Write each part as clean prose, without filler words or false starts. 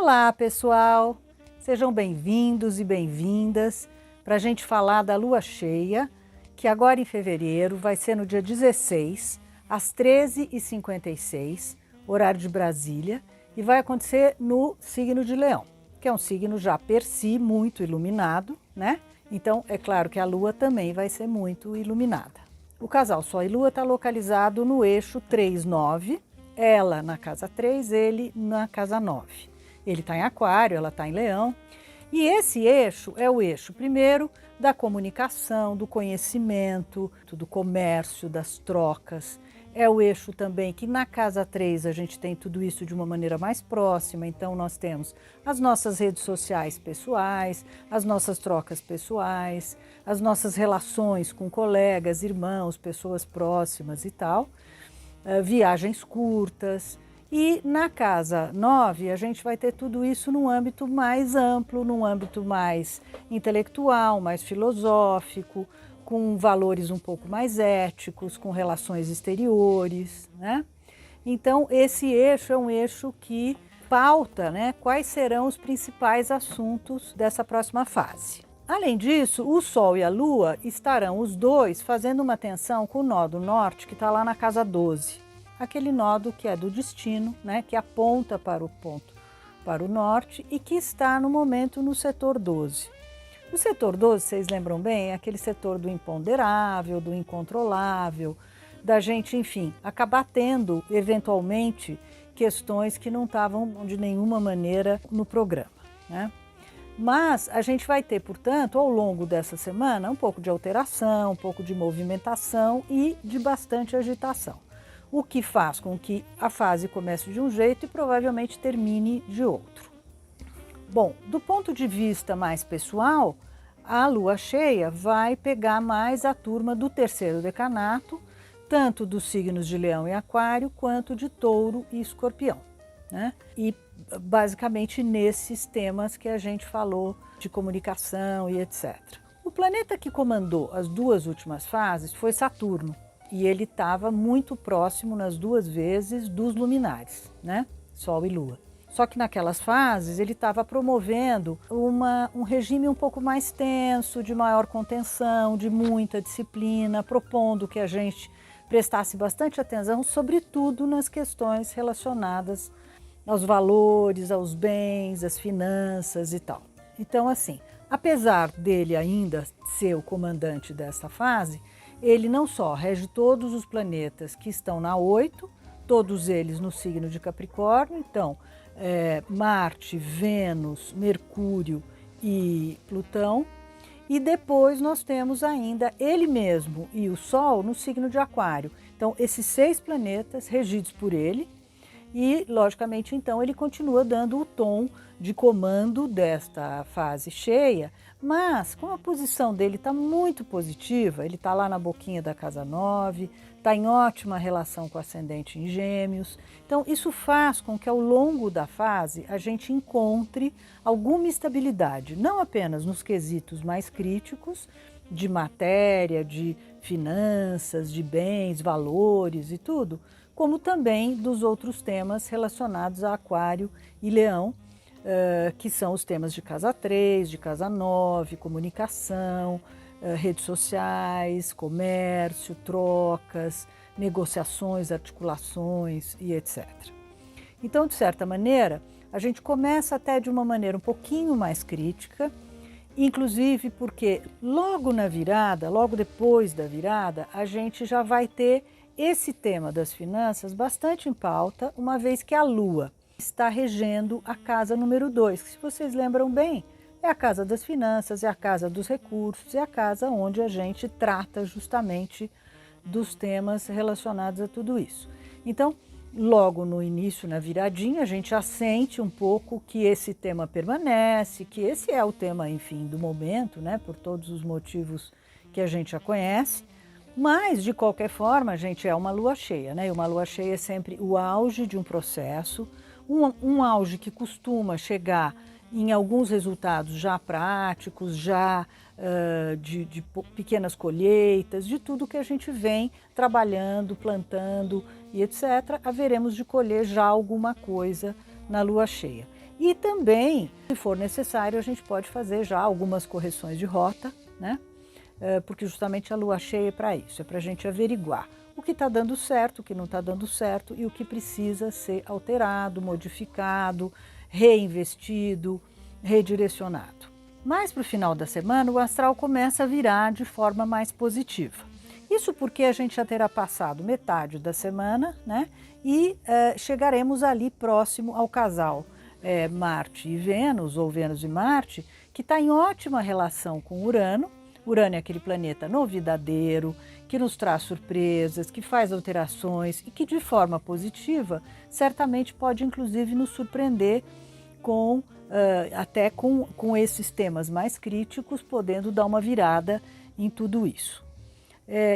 Olá, pessoal! Sejam bem-vindos e bem-vindas para a gente falar da lua cheia, que agora em fevereiro vai ser no dia 16, às 13h56, horário de Brasília, e vai acontecer no signo de Leão, que é um signo já per si muito iluminado, né? Então, é claro que a lua também vai ser muito iluminada. O casal Sol e Lua está localizado no eixo 3-9, ela na casa 3, ele na casa 9. Ele está em Aquário, ela está em Leão. E esse eixo é o eixo, primeiro, da comunicação, do conhecimento, do comércio, das trocas. É o eixo também que na casa 3 a gente tem tudo isso de uma maneira mais próxima. Então, nós temos as nossas redes sociais pessoais, as nossas trocas pessoais, as nossas relações com colegas, irmãos, pessoas próximas e tal, viagens curtas. E na casa 9, a gente vai ter tudo isso num âmbito mais amplo, num âmbito mais intelectual, mais filosófico, com valores um pouco mais éticos, com relações exteriores, né? Então, esse eixo é um eixo que pauta, né, quais serão os principais assuntos dessa próxima fase. Além disso, o Sol e a Lua estarão os dois fazendo uma tensão com o nó do norte, que está lá na casa 12. Aquele nódo que é do destino, né, que aponta para o ponto, para o norte e que está no momento no setor 12. O setor 12, vocês lembram bem, é aquele setor do imponderável, do incontrolável, da gente, enfim, acabar tendo, eventualmente, questões que não estavam de nenhuma maneira no programa, né? Mas a gente vai ter, portanto, ao longo dessa semana, um pouco de alteração, um pouco de movimentação e de bastante agitação. O que faz com que a fase comece de um jeito e provavelmente termine de outro. Bom, do ponto de vista mais pessoal, a lua cheia vai pegar mais a turma do terceiro decanato, tanto dos signos de Leão e Aquário, quanto de Touro e Escorpião, né? E basicamente nesses temas que a gente falou de comunicação e etc. O planeta que comandou as duas últimas fases foi Saturno. E ele estava muito próximo nas duas vezes dos luminares, né? Sol e Lua. Só que naquelas fases ele estava promovendo um regime um pouco mais tenso, de maior contenção, de muita disciplina, propondo que a gente prestasse bastante atenção, sobretudo nas questões relacionadas aos valores, aos bens, às finanças e tal. Então, assim, apesar dele ainda ser o comandante dessa fase, ele não só rege todos os planetas que estão na 8, todos eles no signo de Capricórnio, então Marte, Vênus, Mercúrio e Plutão, e depois nós temos ainda ele mesmo e o Sol no signo de Aquário. Então, esses 6 planetas regidos por ele, e, logicamente, então, ele continua dando o tom de comando desta fase cheia, mas como a posição dele está muito positiva, ele está lá na boquinha da casa 9, está em ótima relação com o ascendente em Gêmeos. Então, isso faz com que ao longo da fase a gente encontre alguma estabilidade, não apenas nos quesitos mais críticos, de matéria, de finanças, de bens, valores e tudo, como também dos outros temas relacionados a Aquário e Leão, que são os temas de casa 3, de casa 9, comunicação, redes sociais, comércio, trocas, negociações, articulações e etc. Então, de certa maneira, a gente começa até de uma maneira um pouquinho mais crítica, inclusive porque logo na virada, logo depois da virada, a gente já vai ter esse tema das finanças bastante em pauta, uma vez que a Lua está regendo a casa número 2, que, se vocês lembram bem, é a casa das finanças, é a casa dos recursos, é a casa onde a gente trata justamente dos temas relacionados a tudo isso. Então, logo no início, na viradinha, a gente já sente um pouco que esse tema permanece, que esse é o tema, enfim, do momento, né, por todos os motivos que a gente já conhece. Mas, de qualquer forma, gente, é uma lua cheia, né? E uma lua cheia é sempre o auge de um processo, um auge que costuma chegar em alguns resultados já práticos, já de pequenas colheitas, de tudo que a gente vem trabalhando, plantando e etc., haveremos de colher já alguma coisa na lua cheia. E também, se for necessário, a gente pode fazer já algumas correções de rota, né? Porque justamente a lua cheia é para isso, é para a gente averiguar o que está dando certo, o que não está dando certo e o que precisa ser alterado, modificado, reinvestido, redirecionado. Mas para o final da semana o astral começa a virar de forma mais positiva. Isso porque a gente já terá passado metade da semana, né? E chegaremos ali próximo ao casal Marte e Vênus, ou Vênus e Marte, que está em ótima relação com Urano. Urano é aquele planeta novidadeiro, que nos traz surpresas, que faz alterações e que de forma positiva certamente pode inclusive nos surpreender com até com esses temas mais críticos, podendo dar uma virada em tudo isso.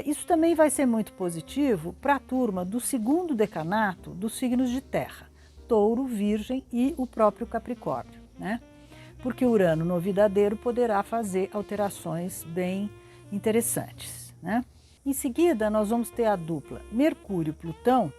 Isso também vai ser muito positivo para a turma do segundo decanato dos signos de terra, Touro, Virgem e o próprio Capricórnio, né? Porque Urano novidadeiro poderá fazer alterações bem interessantes, né? Em seguida, nós vamos ter a dupla Mercúrio-Plutão,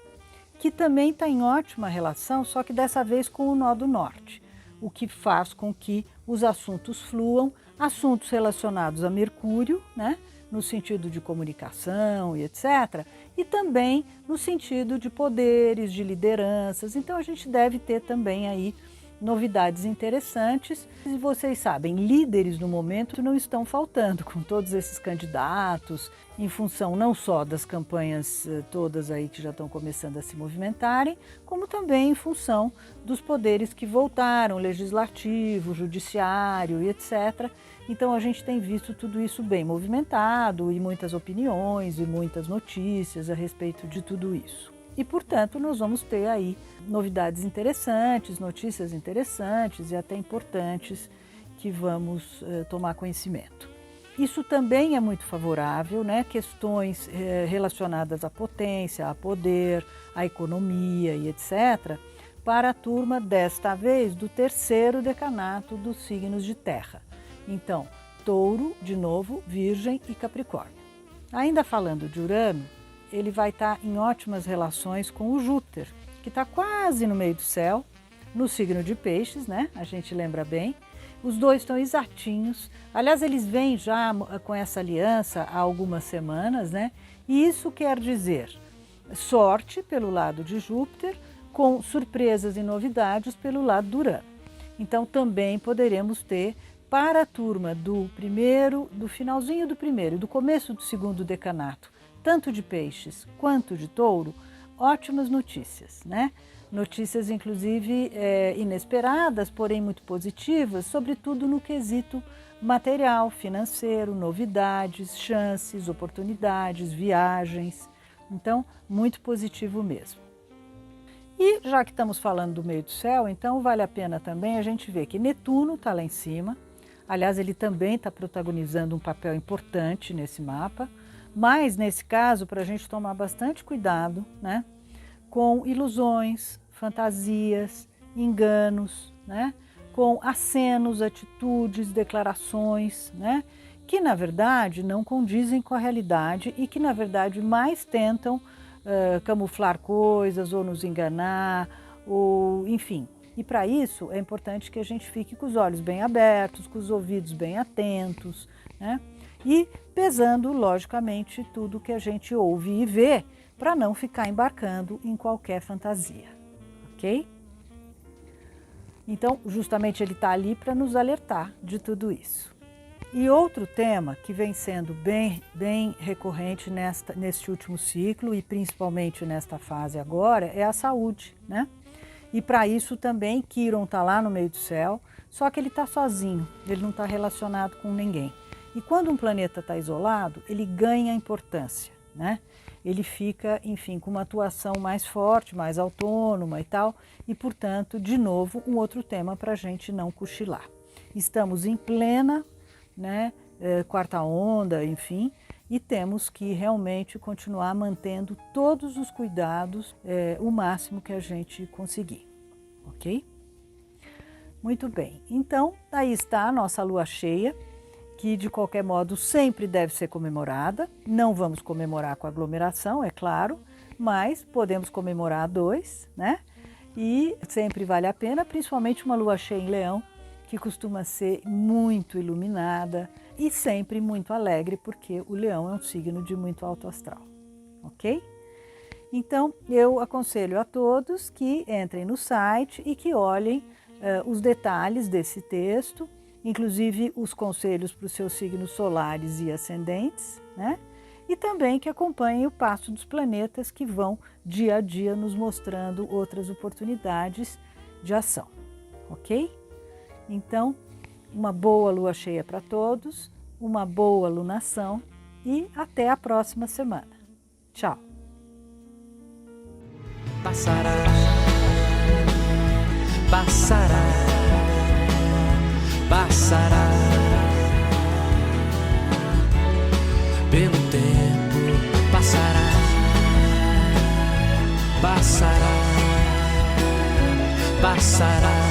que também está em ótima relação, só que dessa vez com o nó do norte, o que faz com que os assuntos fluam, assuntos relacionados a Mercúrio, né? No sentido de comunicação e etc., e também no sentido de poderes, de lideranças. Então a gente deve ter também aí novidades interessantes. E vocês sabem, líderes no momento não estão faltando, com todos esses candidatos, em função não só das campanhas todas aí que já estão começando a se movimentarem, como também em função dos poderes que voltaram, legislativo, judiciário e etc. Então a gente tem visto tudo isso bem movimentado e muitas opiniões e muitas notícias a respeito de tudo isso. E, portanto, nós vamos ter aí novidades interessantes, notícias interessantes e até importantes que vamos tomar conhecimento. Isso também é muito favorável, né? Questões relacionadas à potência, a poder, à economia e etc., para a turma, desta vez, do terceiro decanato dos signos de terra. Então, Touro, de novo, Virgem e Capricórnio. Ainda falando de Urano, ele vai estar em ótimas relações com o Júpiter, que está quase no meio do céu, no signo de Peixes, né? A gente lembra bem. Os dois estão exatinhos. Aliás, eles vêm já com essa aliança há algumas semanas, né? E isso quer dizer sorte pelo lado de Júpiter, com surpresas e novidades pelo lado do Urano. Então, também poderemos ter para a turma do finalzinho do primeiro e do começo do segundo decanato, tanto de Peixes quanto de Touro, ótimas notícias, né? Notícias, inclusive, inesperadas, porém muito positivas, sobretudo no quesito material, financeiro, novidades, chances, oportunidades, viagens. Então, muito positivo mesmo. E já que estamos falando do meio do céu, então vale a pena também a gente ver que Netuno está lá em cima. Aliás, ele também está protagonizando um papel importante nesse mapa. Mas, nesse caso, para a gente tomar bastante cuidado, né, com ilusões, fantasias, enganos, né, com acenos, atitudes, declarações, né, que, na verdade, não condizem com a realidade e que, na verdade, mais tentam camuflar coisas ou nos enganar, ou enfim. E, para isso, é importante que a gente fique com os olhos bem abertos, com os ouvidos bem atentos, né? E pesando, logicamente, tudo que a gente ouve e vê, para não ficar embarcando em qualquer fantasia, ok? Então, justamente ele está ali para nos alertar de tudo isso. E outro tema que vem sendo bem recorrente neste último ciclo e principalmente nesta fase agora é a saúde, né? E para isso também Quirón está lá no meio do céu, só que ele está sozinho, ele não está relacionado com ninguém. E quando um planeta está isolado, ele ganha importância, né? Ele fica, enfim, com uma atuação mais forte, mais autônoma e tal, e, portanto, de novo, um outro tema para a gente não cochilar. Estamos em plena, né, quarta onda, enfim, e temos que realmente continuar mantendo todos os cuidados, o máximo que a gente conseguir, ok? Muito bem, então, aí está a nossa lua cheia, que de qualquer modo sempre deve ser comemorada. Não vamos comemorar com aglomeração, é claro, mas podemos comemorar a dois, né? E sempre vale a pena, principalmente uma lua cheia em Leão, que costuma ser muito iluminada e sempre muito alegre, porque o Leão é um signo de muito alto astral, ok? Então, eu aconselho a todos que entrem no site e que olhem os detalhes desse texto, inclusive os conselhos para os seus signos solares e ascendentes, né? E também que acompanhem o passo dos planetas que vão dia a dia nos mostrando outras oportunidades de ação, ok? Então, uma boa lua cheia para todos, uma boa lunação e até a próxima semana. Tchau! Passará, passará, passará. Pelo tempo passará, passará, passará.